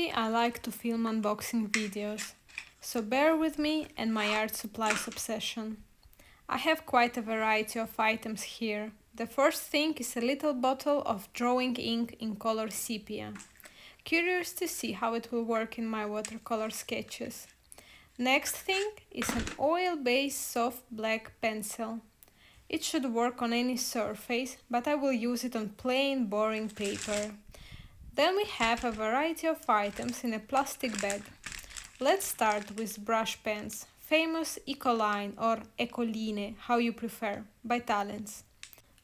Usually I like to film unboxing videos, so bear with me and my art supplies obsession. I have quite a variety of items here. The first thing is a little bottle of drawing ink in color sepia. Curious to see how it will work in my watercolor sketches. Next thing is an oil-based soft black pencil. It should work on any surface, but I will use it on plain, boring paper. Then we have a variety of items in a plastic bag. Let's start with brush pens, famous Ecoline or Ecoline, how you prefer, by Talents.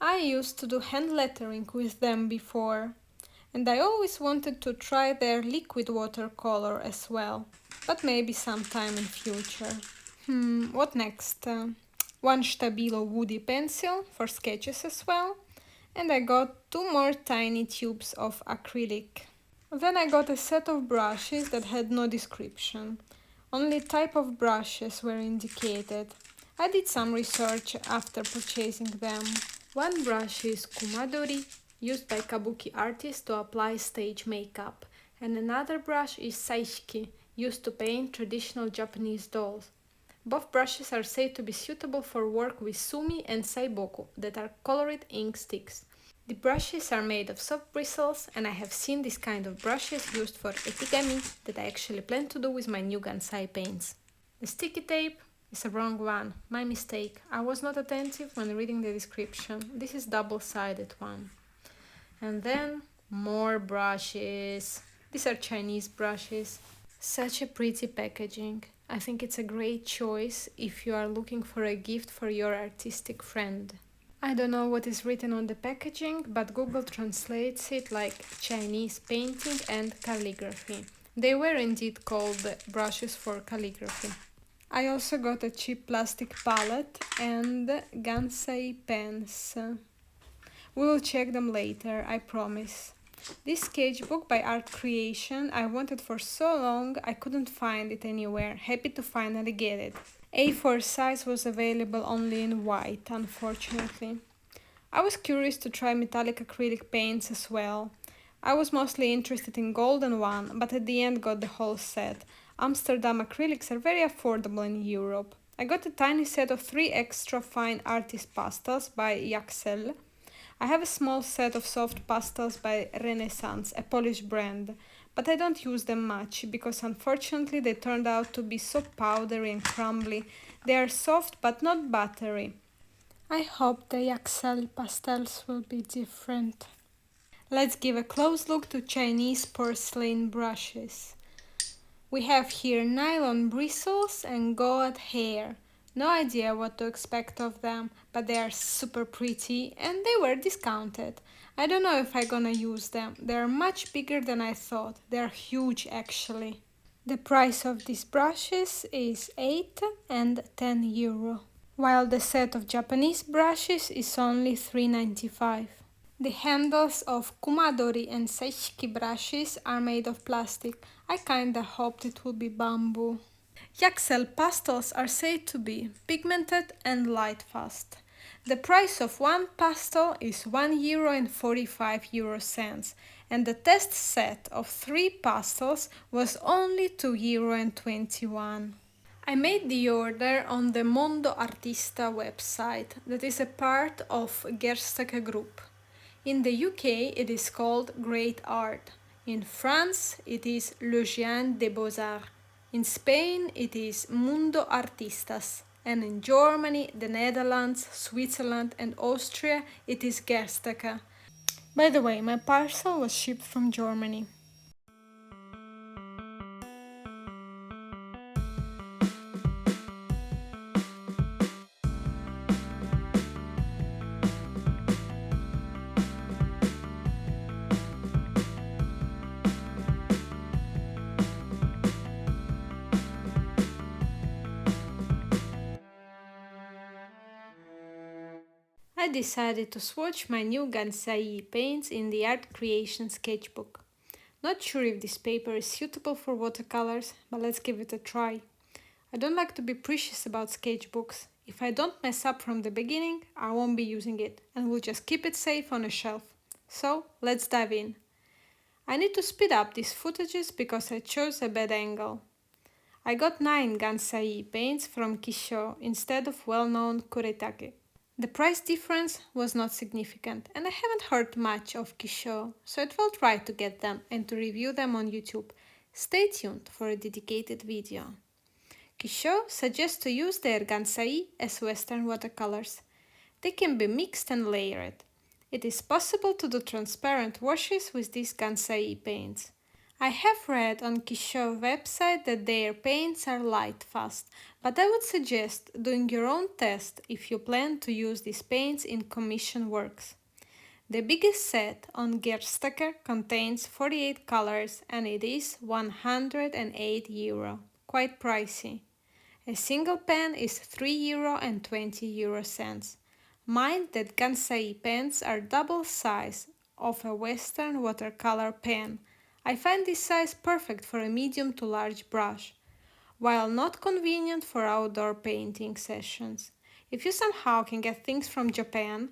I used to do hand lettering with them before, and I always wanted to try their liquid watercolor as well, but maybe sometime in future. What next? One Stabilo woody pencil for sketches as well, and I got 2 more tiny tubes of acrylic. Then I got a set of brushes that had no description. Only type of brushes were indicated. I did some research after purchasing them. One brush is Kumadori, used by kabuki artists to apply stage makeup, and another brush is Saishiki, used to paint traditional Japanese dolls. Both brushes are said to be suitable for work with sumi and saiboku, that are colored ink sticks. The brushes are made of soft bristles, and I have seen this kind of brushes used for etigami that I actually plan to do with my new Gansai paints. The sticky tape is a wrong one, my mistake. I was not attentive when reading the description. This is double-sided one. And then more brushes. These are Chinese brushes. Such a pretty packaging. I think it's a great choice if you are looking for a gift for your artistic friend. I don't know what is written on the packaging, but Google translates it like Chinese painting and calligraphy. They were indeed called brushes for calligraphy. I also got a cheap plastic palette and Gansai pens. We will check them later, I promise. This sketchbook by Art Creation I wanted for so long I couldn't find it anywhere. Happy to finally get it. A4 size was available only in white, unfortunately. I was curious to try metallic acrylic paints as well. I was mostly interested in golden one, but at the end got the whole set. Amsterdam acrylics are very affordable in Europe. I got a tiny set of 3 extra fine artist pastels by Yaxel. I have a small set of soft pastels by Renaissance, a Polish brand, but I don't use them much because unfortunately they turned out to be so powdery and crumbly. They are soft but not buttery. I hope the Yaxel pastels will be different. Let's give a close look to Chinese porcelain brushes. We have here nylon bristles and goat hair. No idea what to expect of them, but they are super pretty and they were discounted. I don't know if I'm gonna use them. They are much bigger than I thought. They are huge actually. The price of these brushes is 8 and 10 euro, while the set of Japanese brushes is only 3,95. The handles of Kumadori and Saishiki brushes are made of plastic. I kinda hoped it would be bamboo. Yaxel pastels are said to be pigmented and light fast. The price of one pastel is €1.45, and the test set of 3 pastels was only €2.21. I made the order on the mondo-artista website, that is a part of gerstaecker group. In the UK it is called Great Art. In France it is Le Géant des Beaux-Arts. In Spain it is mondo-artistas, and in Germany, the Netherlands, Switzerland and Austria it is gerstaecker. By the way, my parcel was shipped from Germany. I decided to swatch my new Gansai paints in the Art Creation sketchbook. Not sure if this paper is suitable for watercolors, but let's give it a try. I don't like to be precious about sketchbooks. If I don't mess up from the beginning, I won't be using it and will just keep it safe on a shelf. So, let's dive in. I need to speed up these footages because I chose a bad angle. I got 9 Gansai paints from Kissho instead of well-known kurocha. The price difference was not significant and I haven't heard much of Kissho, so it felt right to get them and to review them on YouTube. Stay tuned for a dedicated video. Kissho suggests to use their Gansai as Western watercolors. They can be mixed and layered. It is possible to do transparent washes with these Gansai paints. I have read on Kissho website that their paints are light fast, but I would suggest doing your own test if you plan to use these paints in commission works. The biggest set on gerstaecker contains 48 colors and it is €108, quite pricey. A single pen is €3.20. Mind that Gansai pens are double size of a Western watercolor pen. I find this size perfect for a medium to large brush, while not convenient for outdoor painting sessions. If you somehow can get things from Japan,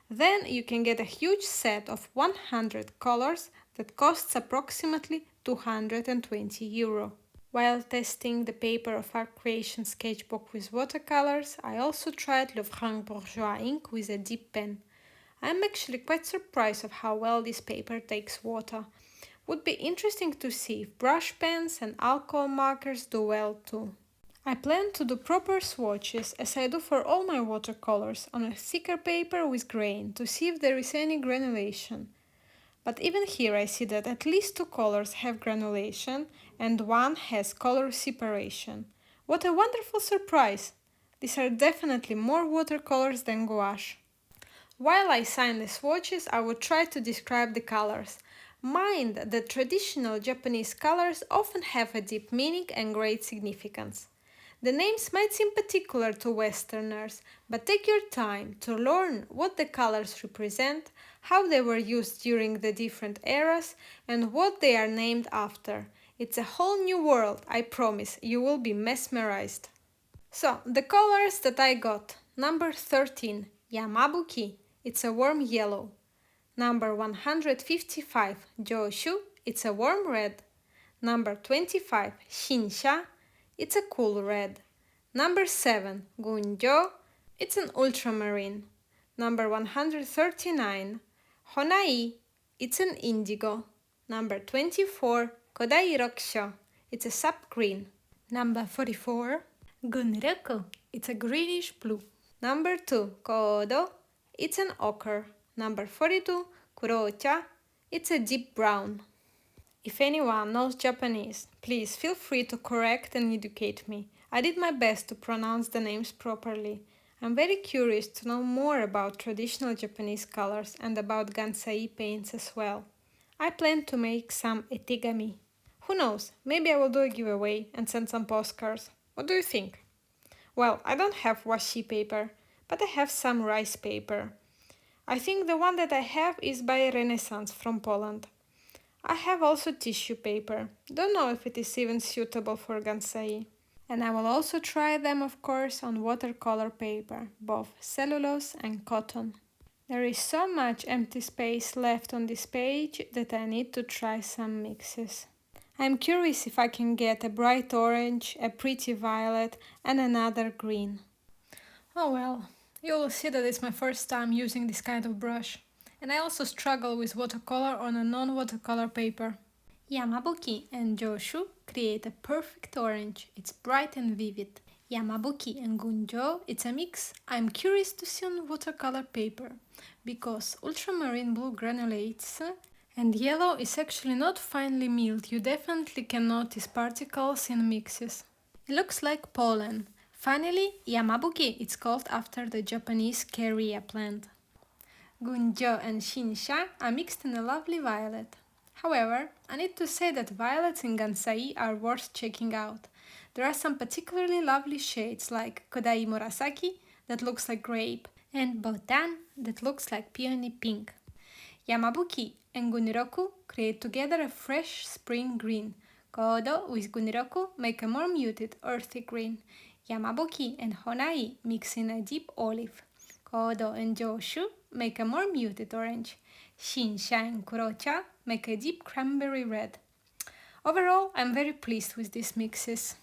then you can get a huge set of 100 colors that costs approximately €220. While testing the paper of Art Creation sketchbook with watercolors, I also tried Le Franc Bourgeois ink with a dip pen. I'm actually quite surprised of how well this paper takes water. Would be interesting to see if brush pens and alcohol markers do well too. I plan to do proper swatches as I do for all my watercolors on a thicker paper with grain to see if there is any granulation. But even here I see that at least 2 colors have granulation and 1 has color separation. What a wonderful surprise! These are definitely more watercolors than gouache. While I sign the swatches, I will try to describe the colors. Mind that traditional Japanese colors often have a deep meaning and great significance. The names might seem particular to Westerners, but take your time to learn what the colors represent, how they were used during the different eras, and what they are named after. It's a whole new world, I promise, you will be mesmerized. So, the colors that I got. Number 13, Yamabuki, it's a warm yellow. Number 155, joushu, it's a warm red. Number 25, shinsha, it's a cool red. Number 7, gunjou, it's an ultramarine. Number 139, honai, it's an indigo. Number 24, kodai-rokusho, it's a sap green. Number 44, gunroku, it's a greenish blue. Number 2, oudo, it's an ochre. Number 42, kurocha, it's a deep brown. If anyone knows Japanese, please feel free to correct and educate me. I did my best to pronounce the names properly. I'm very curious to know more about traditional Japanese colors and about Gansai paints as well. I plan to make some etegami. Who knows, maybe I will do a giveaway and send some postcards. What do you think? Well, I don't have washi paper, but I have some rice paper. I think the one that I have is by Renaissance from Poland. I have also tissue paper. Don't know if it is even suitable for Gansai. And I will also try them, of course, on watercolor paper, both cellulose and cotton. There is so much empty space left on this page that I need to try some mixes. I'm curious if I can get a bright orange, a pretty violet, and another green. Oh well. You will see that it's my first time using this kind of brush, and I also struggle with watercolor on a non-watercolor paper. Yamabuki and joushu create a perfect orange, it's bright and vivid. Yamabuki and gunjou, it's a mix I'm curious to see on watercolor paper, because ultramarine blue granulates and yellow is actually not finely milled, you definitely can notice particles in mixes. It looks like pollen. Finally, Yamabuki is called after the Japanese Caria plant. Gunjou and shinsha are mixed in a lovely violet. However, I need to say that violets in Gansai are worth checking out. There are some particularly lovely shades like Kodai Murasaki that looks like grape and Botan that looks like peony pink. Yamabuki and gunroku create together a fresh spring green. Oudo with gunroku make a more muted earthy green. Yamabuki and honai mix in a deep olive. Oudo and joushu make a more muted orange. Shinsha and kurocha make a deep cranberry red. Overall, I'm very pleased with these mixes.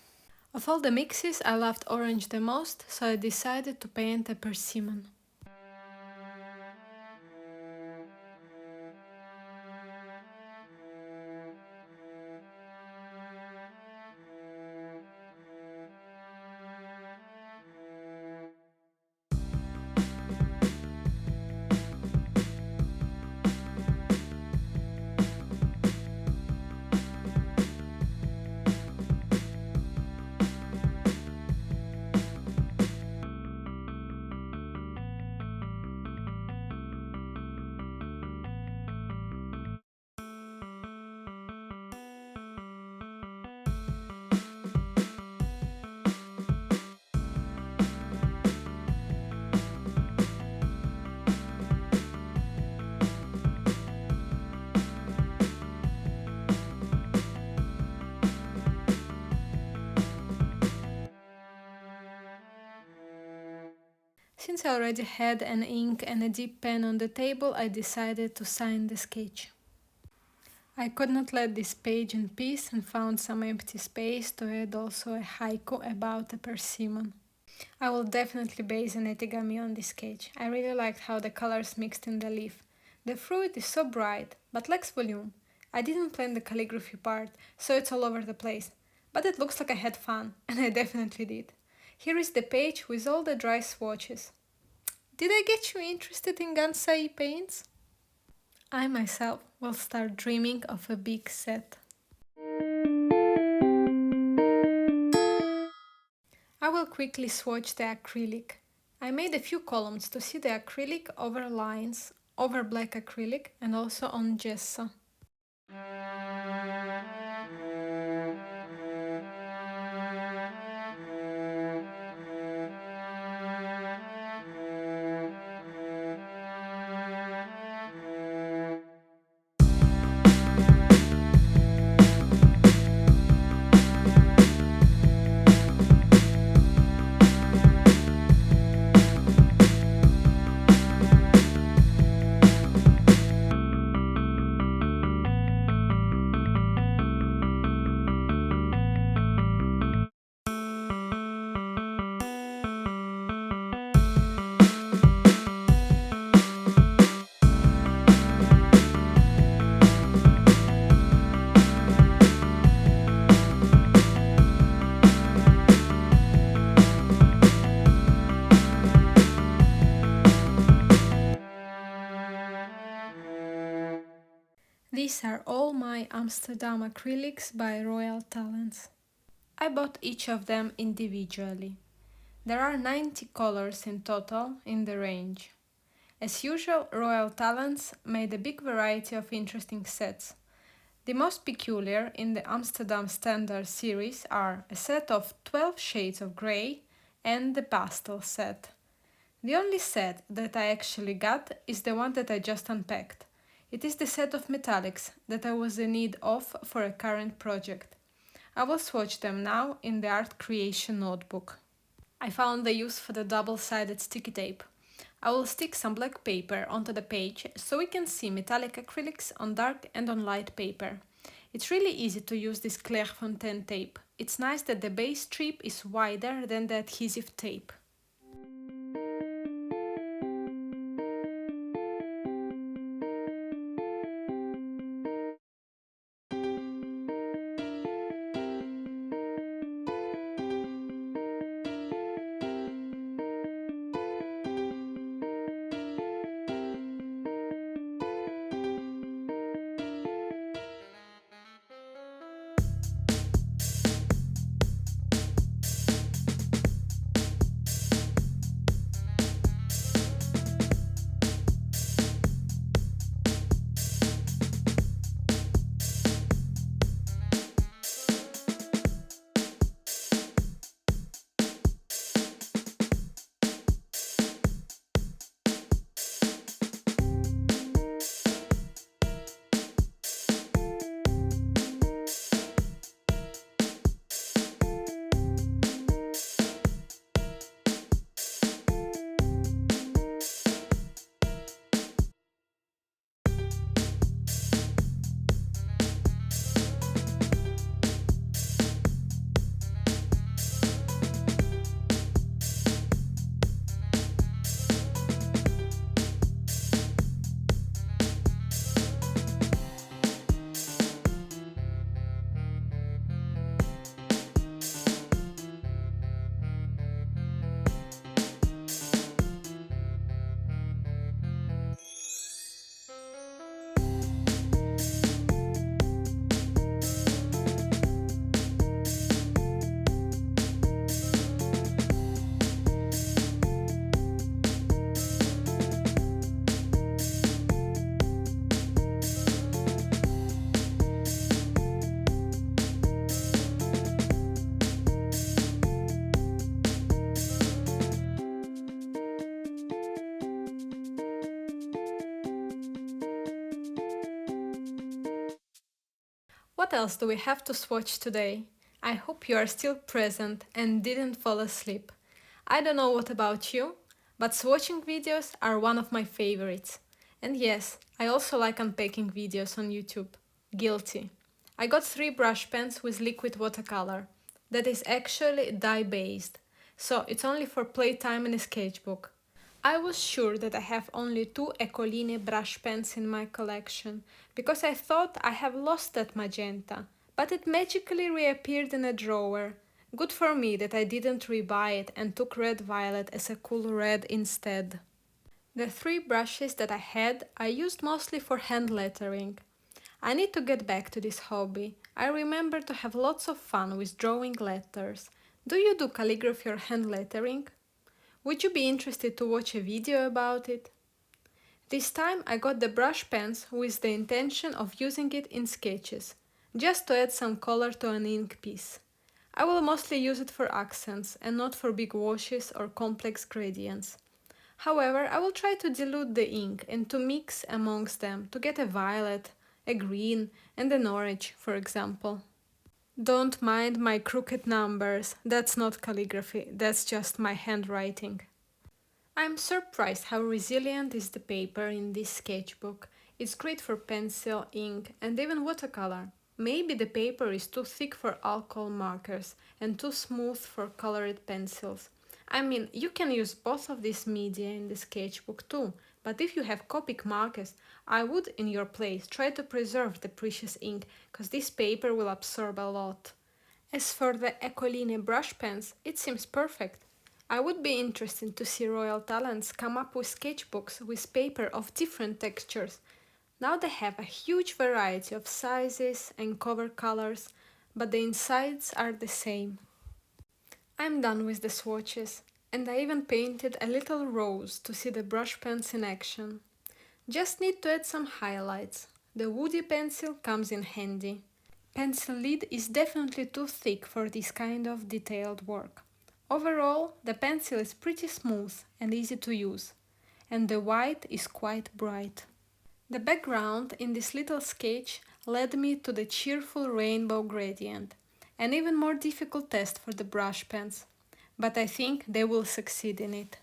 Of all the mixes, I loved orange the most, so I decided to paint a persimmon. Since I already had an ink and a dip pen on the table, I decided to sign the sketch. I could not let this page in peace and found some empty space to add also a haiku about a persimmon. I will definitely base an etigami on this sketch. I really liked how the colors mixed in the leaf. The fruit is so bright, but lacks volume. I didn't plan the calligraphy part, so it's all over the place. But it looks like I had fun, and I definitely did. Here is the page with all the dry swatches. Did I get you interested in Gansai paints? I myself will start dreaming of a big set. I will quickly swatch the acrylic. I made a few columns to see the acrylic over lines, over black acrylic and also on gesso. These are all my Amsterdam acrylics by Royal Talents. I bought each of them individually. There are 90 colors in total in the range. As usual, Royal Talents made a big variety of interesting sets. The most peculiar in the Amsterdam Standard series are a set of 12 shades of grey and the pastel set. The only set that I actually got is the one that I just unpacked. It is the set of metallics that I was in need of for a current project. I will swatch them now in the art creation notebook. I found the use for the double-sided sticky tape. I will stick some black paper onto the page so we can see metallic acrylics on dark and on light paper. It's really easy to use this Clairefontaine tape. It's nice that the base strip is wider than the adhesive tape. What else do we have to swatch today? I hope you are still present and didn't fall asleep. I don't know what about you, but swatching videos are one of my favorites. And yes, I also like unpacking videos on YouTube. Guilty. I got 3 brush pens with liquid watercolor. That is actually dye-based, so it's only for playtime in a sketchbook. I was sure that I have only 2 Eccoline brush pens in my collection, because I thought I have lost that magenta, but it magically reappeared in a drawer. Good for me that I didn't rebuy it and took red violet as a cool red instead. The 3 brushes that I had I used mostly for hand lettering. I need to get back to this hobby. I remember to have lots of fun with drawing letters. Do you do calligraphy or hand lettering? Would you be interested to watch a video about it? This time I got the brush pens with the intention of using it in sketches, just to add some color to an ink piece. I will mostly use it for accents and not for big washes or complex gradients. However, I will try to dilute the ink and to mix amongst them to get a violet, a green and an orange, for example. Don't mind my crooked numbers, that's not calligraphy, that's just my handwriting. I'm surprised how resilient is the paper in this sketchbook. It's great for pencil, ink and even watercolor. Maybe the paper is too thick for alcohol markers and too smooth for colored pencils. I mean, you can use both of these media in the sketchbook too, but if you have Copic markers, I would, in your place, try to preserve the precious ink, cause this paper will absorb a lot. As for the Eccoline brush pens, it seems perfect. I would be interested to see Royal Talents come up with sketchbooks with paper of different textures. Now they have a huge variety of sizes and cover colors, but the insides are the same. I'm done with the swatches, and I even painted a little rose to see the brush pens in action. Just need to add some highlights. The woody pencil comes in handy. Pencil lead is definitely too thick for this kind of detailed work. Overall, the pencil is pretty smooth and easy to use, and the white is quite bright. The background in this little sketch led me to the cheerful rainbow gradient, an even more difficult test for the brush pens, but I think they will succeed in it.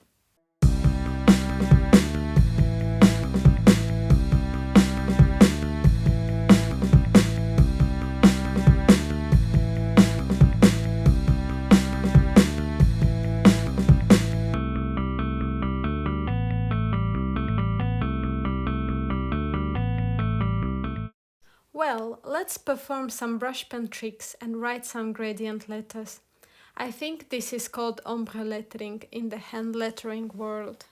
Well, let's perform some brush pen tricks and write some gradient letters. I think this is called ombre lettering in the hand lettering world.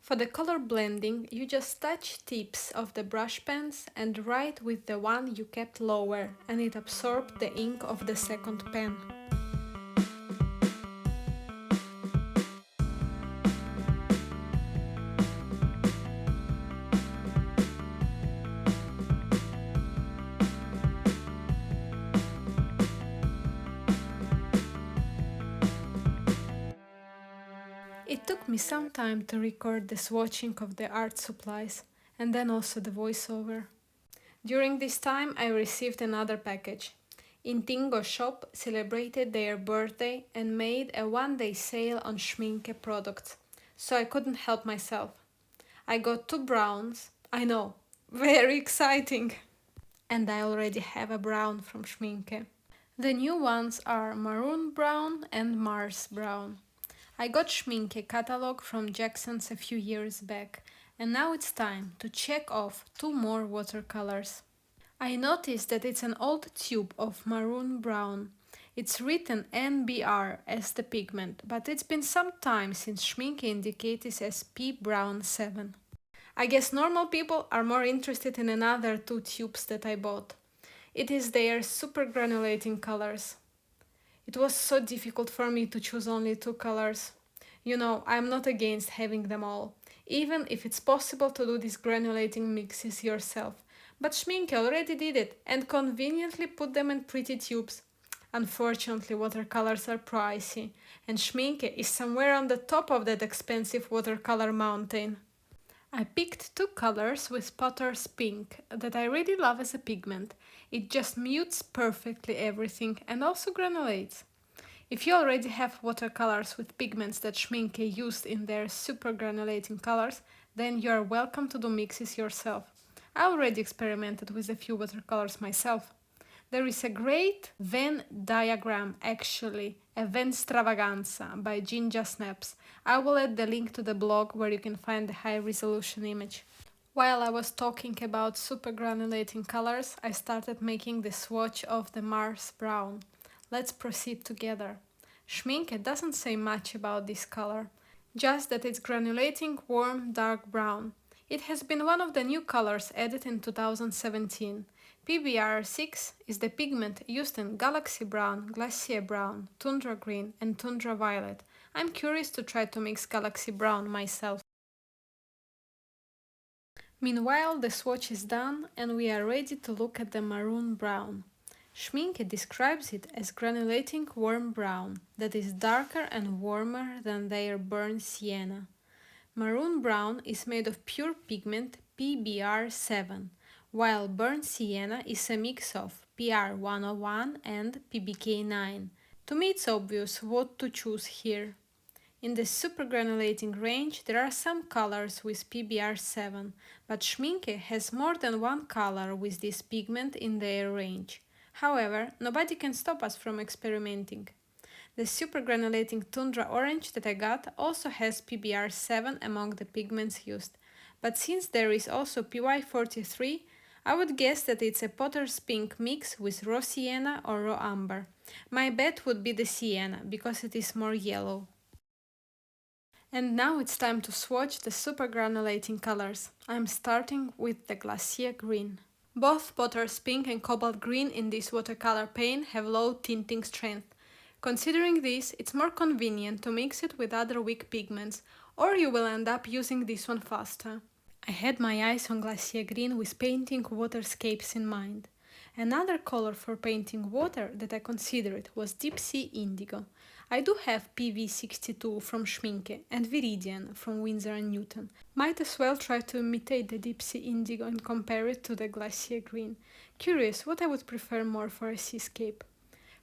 For the color blending, you just touch tips of the brush pens and write with the one you kept lower, and it absorbed the ink of the second pen. It took me some time to record the swatching of the art supplies and then also the voiceover. During this time I received another package. Intingo shop celebrated their birthday and made a one-day sale on Schmincke products, so I couldn't help myself. I got 2 browns, I know, very exciting! And I already have a brown from Schmincke. The new ones are Maroon brown and Mars brown. I got Schmincke catalog from Jackson's a few years back, and now it's time to check off 2 more watercolors. I noticed that it's an old tube of Maroon brown. It's written NBR as the pigment, but it's been some time since Schmincke indicated it as P Brown 7. I guess normal people are more interested in another 2 tubes that I bought. It is their super granulating colors. It was so difficult for me to choose only 2 colors. You know, I'm not against having them all, even if it's possible to do these granulating mixes yourself. But Schmincke already did it and conveniently put them in pretty tubes. Unfortunately, watercolors are pricey, and Schmincke is somewhere on the top of that expensive watercolor mountain. I picked two colors with Potter's Pink that I really love as a pigment. It just mutes perfectly everything and also granulates. If you already have watercolors with pigments that Schmincke used in their super granulating colors, then you are welcome to do mixes yourself. I already experimented with a few watercolors myself. There is a great Venn diagram, actually, a Venn stravaganza by Jinja Snaps. I will add the link to the blog where you can find the high resolution image. While I was talking about super granulating colors, I started making the swatch of the Mars Brown. Let's proceed together. Schmincke doesn't say much about this color, just that it's granulating warm dark brown. It has been one of the new colors added in 2017. PBR6 is the pigment used in Galaxy Brown, Glacier Brown, Tundra Green and Tundra Violet. I'm curious to try to mix Galaxy Brown myself. Meanwhile, the swatch is done and we are ready to look at the Maroon Brown. Schmincke describes it as granulating warm brown that is darker and warmer than their burnt sienna. Maroon Brown is made of pure pigment PBR7, while burnt sienna is a mix of PR101 and PBK9. To me it's obvious what to choose here. In the super granulating range there are some colors with PBR7, but Schmincke has more than one color with this pigment in their range. However, nobody can stop us from experimenting. The super granulating Tundra Orange that I got also has PBR7 among the pigments used, but since there is also PY43, I would guess that it's a Potter's Pink mix with raw sienna or raw amber. My bet would be the sienna, because it is more yellow. And now it's time to swatch the super granulating colors. I'm starting with the Glacier Green. Both Potter's Pink and Cobalt Green in this watercolor paint have low tinting strength. Considering this, it's more convenient to mix it with other weak pigments, or you will end up using this one faster. I had my eyes on Glacier Green with painting waterscapes in mind. Another color for painting water that I considered was Deep Sea Indigo. I do have PV62 from Schmincke and Viridian from Winsor & Newton. Might as well try to imitate the Deep Sea Indigo and compare it to the Glacier Green. Curious what I would prefer more for a seascape.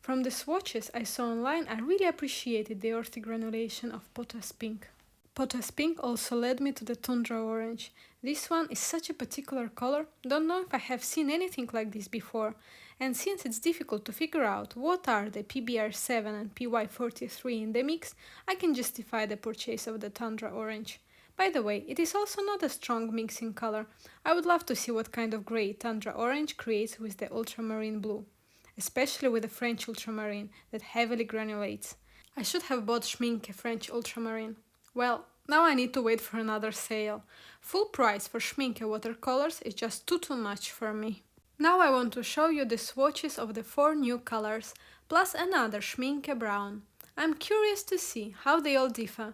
From the swatches I saw online, I really appreciated the earthy granulation of Potter's Pink. Potter's Pink also led me to the Tundra Orange. This one is such a particular color, don't know if I have seen anything like this before, and since it's difficult to figure out what are the PBR7 and PY43 in the mix, I can justify the purchase of the Tundra Orange. By the way, it is also not a strong mixing color. I would love to see what kind of grey Tundra Orange creates with the Ultramarine blue, especially with the French Ultramarine that heavily granulates. I should have bought Schmincke French Ultramarine. Well, now I need to wait for another sale. Full price for Schmincke watercolors is just too much for me. Now I want to show you the swatches of the 4 new colors, plus another Schmincke brown. I'm curious to see how they all differ,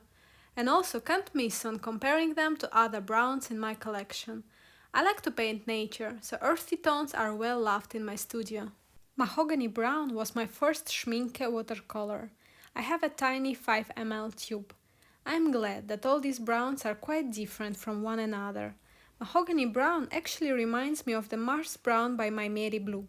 and also can't miss on comparing them to other browns in my collection. I like to paint nature, so earthy tones are well loved in my studio. Mahogany Brown was my first Schmincke watercolor. I have a tiny 5 ml tube. I'm glad that all these browns are quite different from one another. Mahogany Brown actually reminds me of the Mars Brown by My Mary Blue.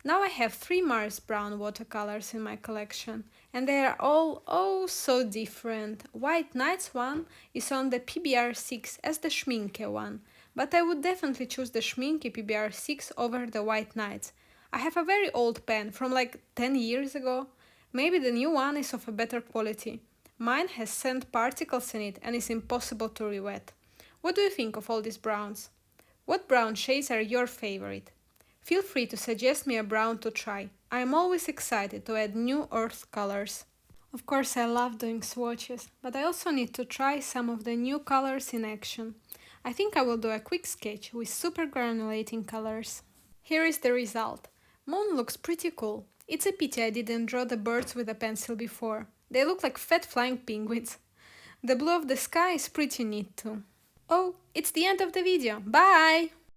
Now I have 3 Mars Brown watercolors in my collection, and they are all oh so different. White Nights one is on the PBR6 as the Schmincke one, but I would definitely choose the Schmincke PBR6 over the White Nights. I have a very old pen from like 10 years ago. Maybe the new one is of a better quality. Mine has sand particles in it and is impossible to re-wet. What do you think of all these browns? What brown shades are your favorite? Feel free to suggest me a brown to try. I am always excited to add new earth colors. Of course I love doing swatches, but I also need to try some of the new colors in action. I think I will do a quick sketch with super granulating colors. Here is the result. Moon looks pretty cool. It's a pity I didn't draw the birds with a pencil before. They look like fat flying penguins. The blue of the sky is pretty neat too. Oh, it's the end of the video. Bye!